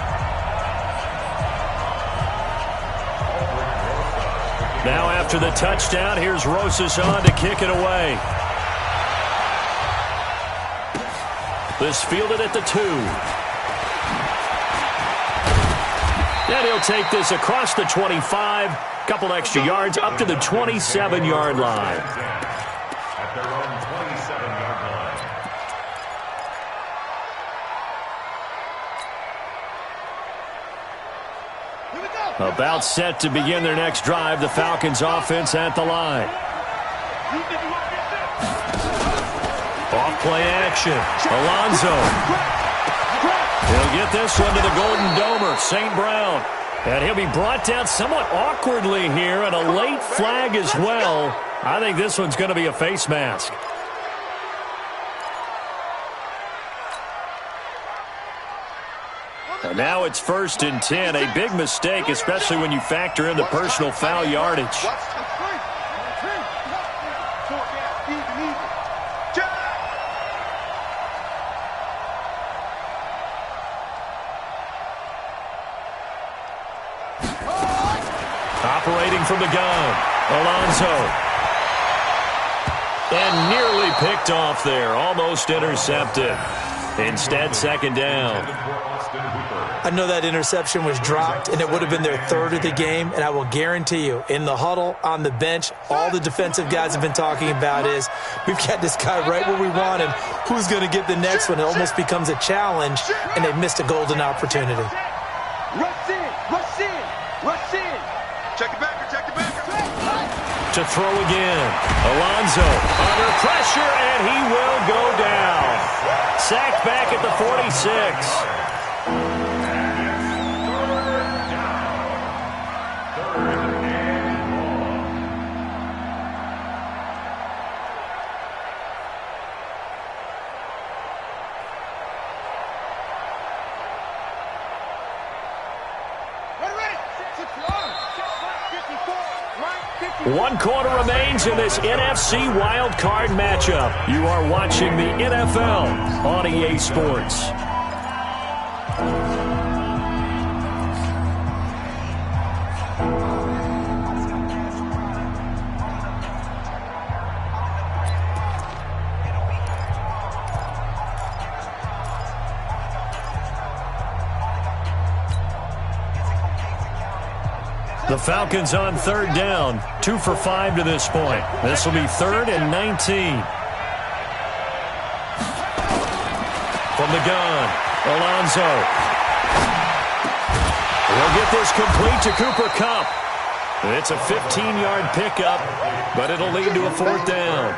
Now after the touchdown, here's Rosas on to kick it away. This fielded at the 2. And he'll take this across the 25. Couple extra yards up to the 27-yard line. At their own 27-yard line. About set to begin their next drive. The Falcons offense at the line. Off play action. Alonso. He'll get this one to the Golden Domer, St. Brown. And he'll be brought down somewhat awkwardly here, and a late flag as well. I think this one's going to be a face mask. And now it's 1st and 10. A big mistake, especially when you factor in the personal foul yardage. Operating from the gun, Alonso. And nearly picked off there. Almost intercepted. Instead, 2nd down. I know that interception was dropped, and it would have been their 3rd of the game, and I will guarantee you, in the huddle, on the bench, all the defensive guys have been talking about is, we've got this guy right where we want him. Who's going to get the next one? It almost becomes a challenge, and they've missed a golden opportunity. Rush in, rush in, rush in. Check it back, check it back. To throw again. Alonso under pressure, and he will go down. Sacked back at the 46. One quarter remains in this NFC Wildcard matchup. You are watching the NFL on EA Sports. The Falcons on 3rd down, 2 for 5 to this point. This will be 3rd and 19. From the gun, Alonso. He'll get this complete to Cooper Kupp. It's a 15-yard pickup, but it'll lead to a 4th down.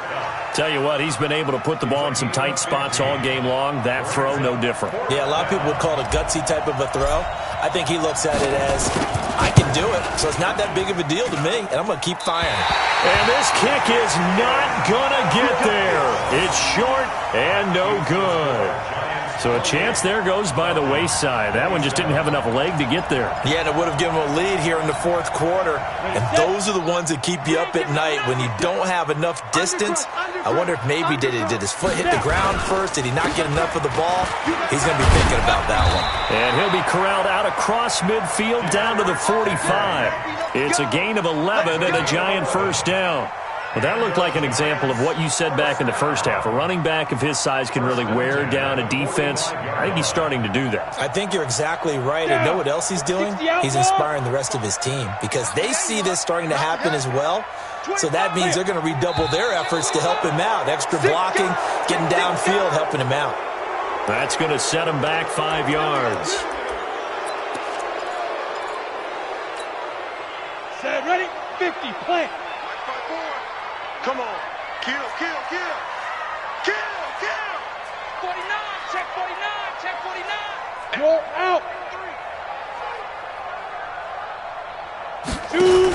Tell you what, he's been able to put the ball in some tight spots all game long. That throw, no different. Yeah, a lot of people would call it a gutsy type of a throw. I think he looks at it as, I can do it, so it's not that big of a deal to me, and I'm going to keep firing. And this kick is not going to get there. It's short and no good. So a chance there goes by the wayside. That one just didn't have enough leg to get there. Yeah, and it would have given him a lead here in the 4th quarter. And those are the ones that keep you up at night when you don't have enough distance. I wonder if maybe did his foot hit the ground first? Did he not get enough of the ball? He's going to be thinking about that one. And he'll be corralled out across midfield down to the 45. It's a gain of 11 and a giant 1st down. Well, that looked like an example of what you said back in the first half. A running back of his size can really wear down a defense. I think he's starting to do that. I think you're exactly right. And know what else he's doing? He's inspiring the rest of his team because they see this starting to happen as well. So that means they're going to redouble their efforts to help him out. Extra blocking, getting downfield, helping him out. That's going to set him back 5 yards. Set, ready, 50, plant. Come on. Kill. 49, check 49. You're out. 2.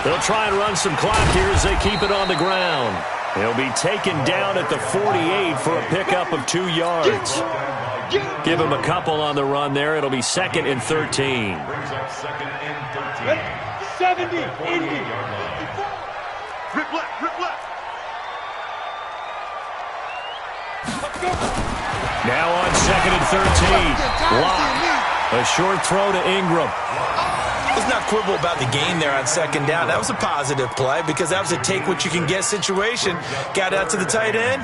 They'll try and run some clock here as they keep it on the ground. He'll be taken down at the 48 for a pickup of 2 yards. Give him a couple on the run there. It'll be 2nd and 13. Brings up 2nd and 13. Ready, 70, Indy. Rip left. Now on 2nd and 13. Lock. A short throw to Ingram. Let's not quibble about the gain there on 2nd down. That was a positive play because that was a take-what-you-can-get situation. Got out to the tight end.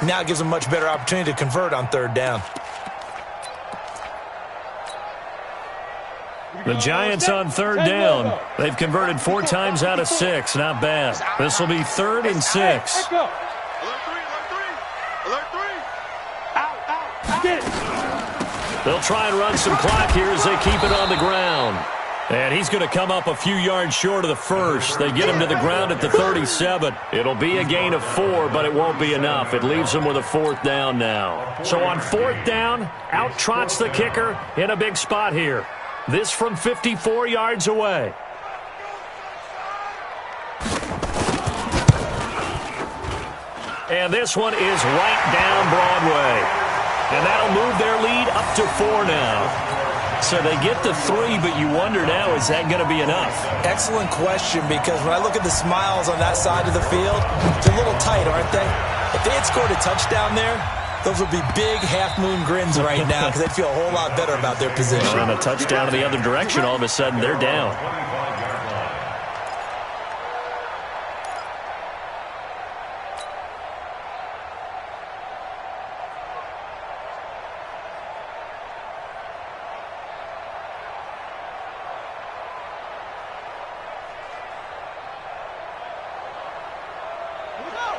Now it gives them a much better opportunity to convert on 3rd down. The Giants on 3rd down. They've converted 4 times out of 6. Not bad. This will be 3rd and 6. Alert 3. Out. Get it. They'll try and run some clock here as they keep it on the ground. And he's going to come up a few yards short of the first. They get him to the ground at the 37. It'll be a gain of 4, but it won't be enough. It leaves them with a 4th down now. So on 4th down, out trots the kicker in a big spot here. This from 54 yards away. And this one is right down Broadway. And that'll move their lead up to 4 now. So they get to 3, but you wonder now, is that going to be enough? Excellent question, because when I look at the smiles on that side of the field, they're a little tight, aren't they? If they had scored a touchdown there, those would be big half-moon grins right now because they'd feel a whole lot better about their position. On a touchdown in the other direction, all of a sudden they're down.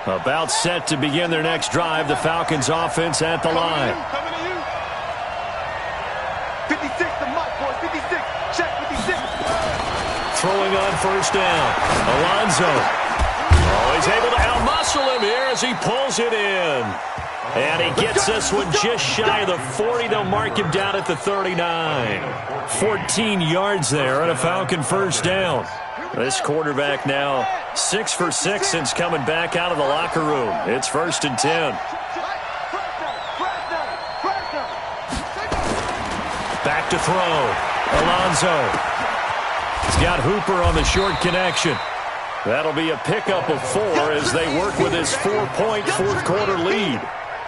About set to begin their next drive. The Falcons offense at the line. Coming to you. 56 to Mike, boys. 56. Check 56. Throwing on 1st down. Alonzo. Oh, he's able to outmuscle him here as he pulls it in. And he gets this one just shy of the 40. They'll mark him down at the 39. 14 yards there and a Falcon 1st down. This quarterback now 6 for 6 since coming back out of the locker room. It's 1st and 10. Back to throw. Alonzo. He's got Hooper on the short connection. That'll be a pickup of 4 as they work with his 4-point 4th quarter lead.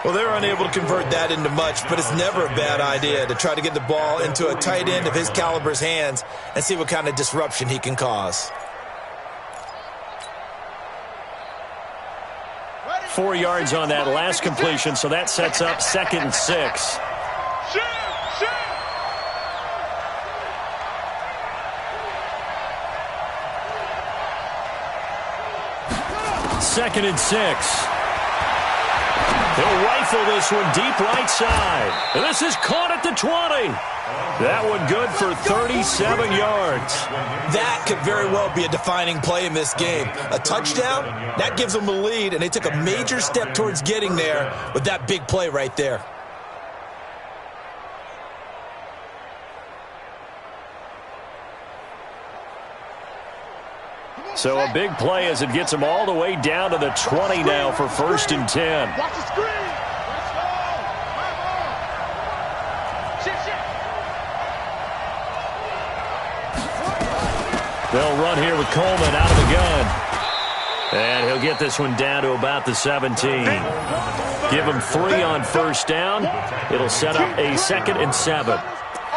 Well, they're unable to convert that into much, but it's never a bad idea to try to get the ball into a tight end of his caliber's hands and see what kind of disruption he can cause. 4 yards on that last completion, so that sets up 2nd and 6. 2nd and 6. He'll rifle this one deep right side. And this is caught at the 20. That one good for 37 yards. That could very well be a defining play in this game. A touchdown, that gives them a lead, and they took a major step towards getting there with that big play right there. So a big play as it gets them all the way down to the 20 now for 1st and 10. Watch the screen. Let's go. They'll run here with Coleman out of the gun. And he'll get this one down to about the 17. Give him 3 on 1st down. It'll set up a 2nd and 7.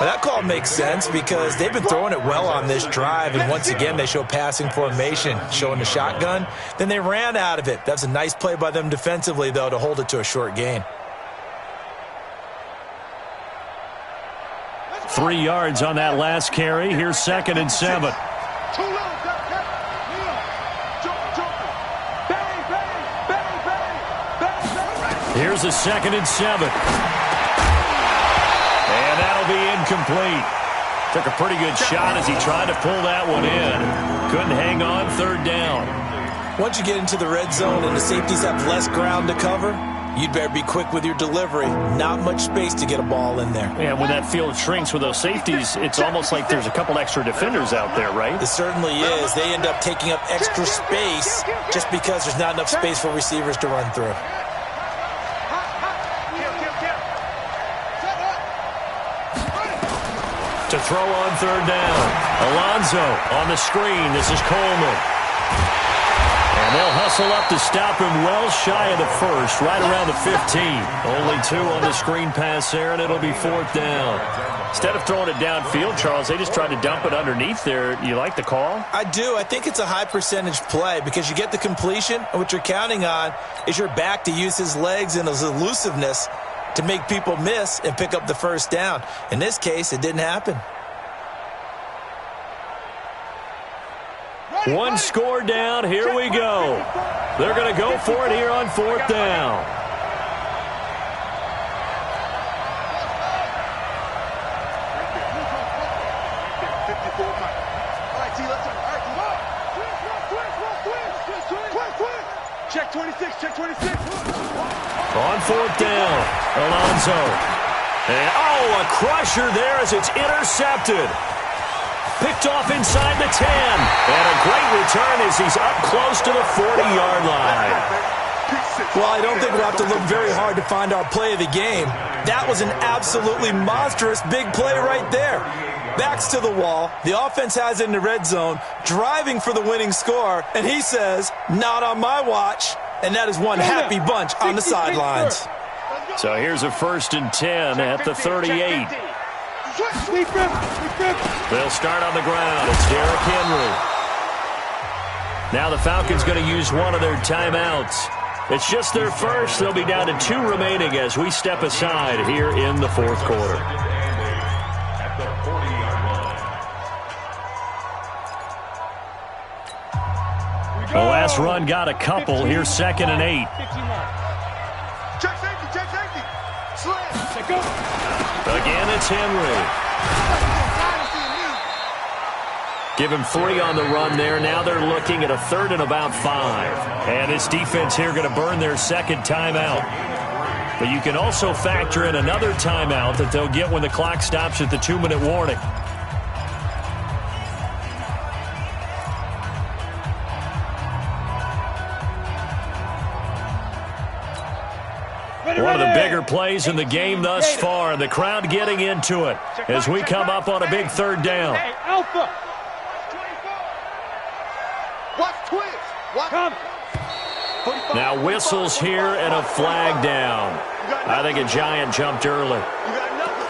Well, that call makes sense because they've been throwing it well on this drive, and once again they show passing formation, showing the shotgun. Then they ran out of it. That's a nice play by them defensively, though, to hold it to a short gain. 3 yards on that last carry. Here's 2nd and 7. Here's a 2nd and 7. And that'll be incomplete. Took a pretty good shot as he tried to pull that one in. Couldn't hang on 3rd down. Once you get into the red zone and the safeties have less ground to cover, you'd better be quick with your delivery. Not much space to get a ball in there. Yeah, when that field shrinks with those safeties, it's almost like there's a couple extra defenders out there, right? It certainly is. They end up taking up extra space just because there's not enough space for receivers to run through. To throw on 3rd down. Alonso on the screen. This is Coleman. And they'll hustle up to stop him well shy of the 1st, right around the 15. Only 2 on the screen pass there, and it'll be 4th down. Instead of throwing it downfield, Charles, they just tried to dump it underneath there. You like the call? I do. I think it's a high percentage play because you get the completion, and what you're counting on is your back to use his legs and his elusiveness to make people miss and pick up the 1st down. In this case, it didn't happen. One score down. Here we go. They're going to go for it here on 4th down. Check 26, check 26. On 4th down, Alonso. And, a crusher there as it's intercepted. Picked off inside the 10. And a great return as he's up close to the 40-yard line. Well, I don't think we'll have to look very hard to find our play of the game. That was an absolutely monstrous big play right there. Backs to the wall. The offense has it in the red zone, driving for the winning score. And he says, not on my watch. And that is one happy bunch on the sidelines. So here's a 1st and 10 at the 38. They'll start on the ground. It's Derrick Henry. Now the Falcons going to use one of their timeouts. It's just their first. They'll be down to 2 remaining as we step aside here in the 4th quarter. At the 40-yard line. The last run got a couple. Here's 2nd and 8. Check safety, check safety. Slam. Check go. Again, it's Henry. Give him 3 on the run there. Now they're looking at a 3rd and about 5. And this defense here going to burn their 2nd timeout. But you can also factor in another timeout that they'll get when the clock stops at the 2-minute warning. One of the bigger plays in the game thus far, and the crowd getting into it as we come up on a big 3rd down. Hey, Alpha. Watch twist. Watch. Come. Now whistles here and a flag down. I think a Giant jumped early. You got nothing.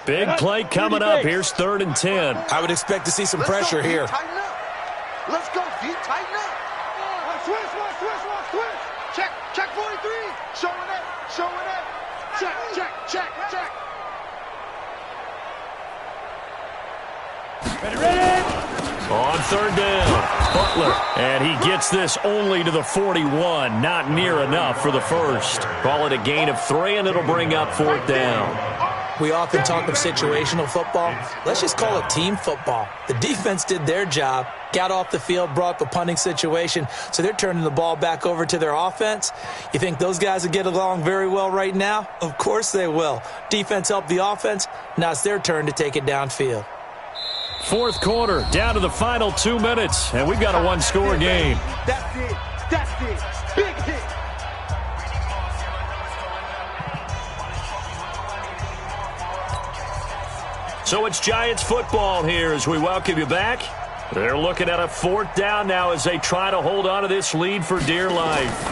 Big play coming up. Here's 3rd and 10. I would expect to see some pressure here. Tighten up. Let's go, D. Tighten up. Switch. Check 43. Showing up. Check. Ready. On 3rd down, Butler. And he gets this only to the 41. Not near enough for the 1st. Call it a gain of 3, and it'll bring up 4th down. We often talk of situational football. Let's just call it team football. The defense did their job, got off the field, brought up a punting situation, so they're turning the ball back over to their offense. You think those guys will get along very well right now? Of course they will. Defense helped the offense. Now it's their turn to take it downfield. 4th quarter, down to the final 2 minutes, and we've got a 1-score game. That's it. Big hit. So it's Giants football here as we welcome you back. They're looking at a 4th down now as they try to hold on to this lead for dear life.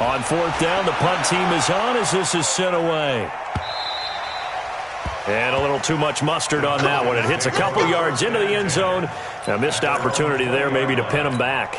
On 4th down, the punt team is on as this is sent away. And a little too much mustard on that one. It hits a couple yards into the end zone. A missed opportunity there maybe to pin them back.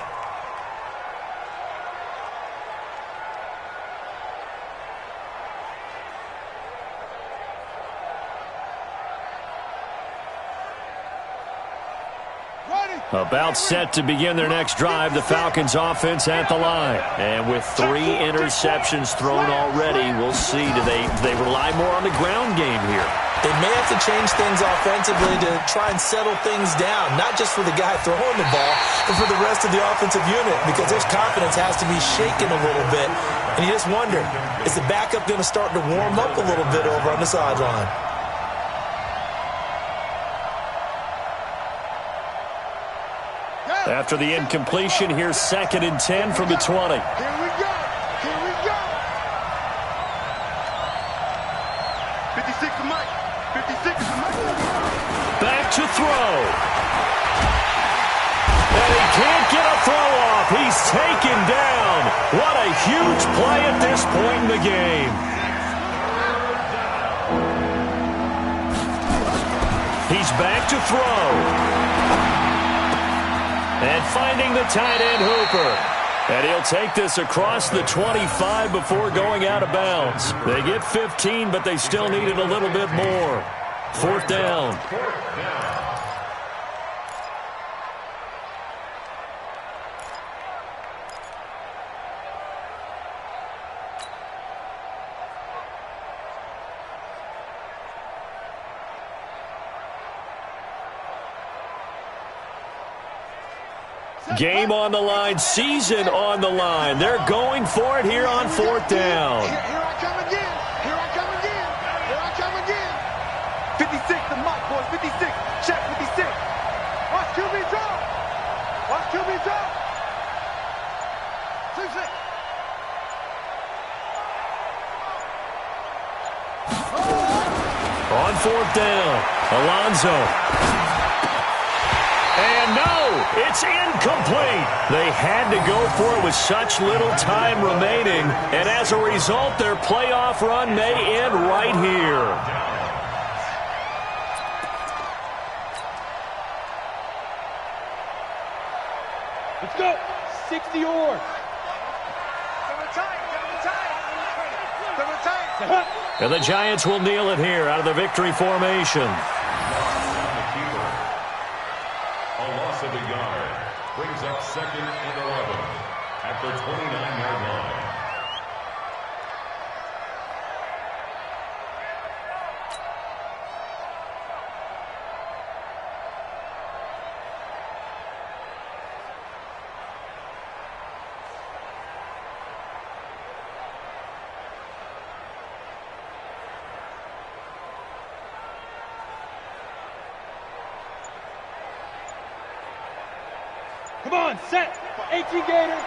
About set to begin their next drive, the Falcons offense at the line. And with 3 interceptions thrown already, we'll see. Do they rely more on the ground game here? They may have to change things offensively to try and settle things down, not just for the guy throwing the ball, but for the rest of the offensive unit, because his confidence has to be shaken a little bit. And you just wonder, is the backup going to start to warm up a little bit over on the sideline? After the incompletion, here's 2nd and 10 from the 20. Here we go. Here we go. 56 to Mike. 56 to Mike. Back to throw. And he can't get a throw off. He's taken down. What a huge play at this point in the game. He's back to throw. And finding the tight end, Hooper. And he'll take this across the 25 before going out of bounds. They get 15, but they still needed a little bit more. 4th down. Game on the line, season on the line. They're going for it here on 4th down. Here I come again. Here I come again. Here I come again. 56 to Mike, boys. 56. Check 56. Watch QB drop. Watch QB drop. 6. On 4th down, Alonzo. And no, it's incomplete. They had to go for it with such little time remaining. And as a result, their playoff run may end right here. Let's go. 60 or. And the Giants will kneel it here out of the victory formation. Of the yard brings up 2nd and 11 at the 29-yard line. Come on, set. 18 Gators.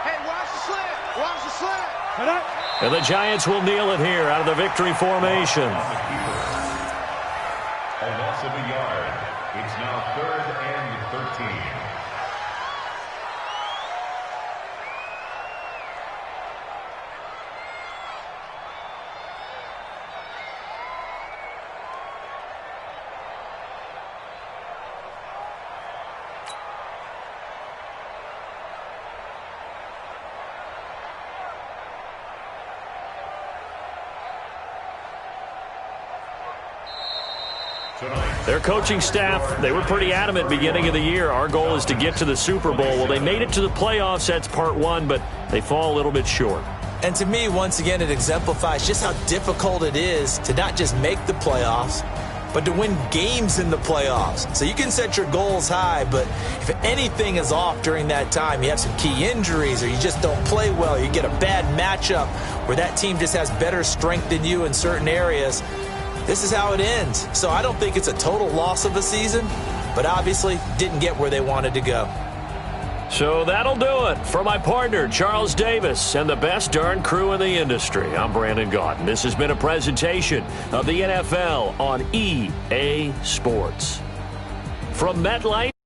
Hey, watch the slant. Watch the slant. Cut up. And the Giants will kneel it here out of the victory formation. A loss of a yard. It's now 3rd and 13. Their coaching staff, they were pretty adamant beginning of the year. Our goal is to get to the Super Bowl. Well, they made it to the playoffs. That's part 1, but they fall a little bit short. And to me, once again, it exemplifies just how difficult it is to not just make the playoffs, but to win games in the playoffs. So you can set your goals high, but if anything is off during that time, you have some key injuries or you just don't play well, you get a bad matchup where that team just has better strength than you in certain areas, this is how it ends. So I don't think it's a total loss of a season, but obviously didn't get where they wanted to go. So that'll do it. For my partner, Charles Davis, and the best darn crew in the industry, I'm Brandon Gaudin. This has been a presentation of the NFL on EA Sports. From MetLife.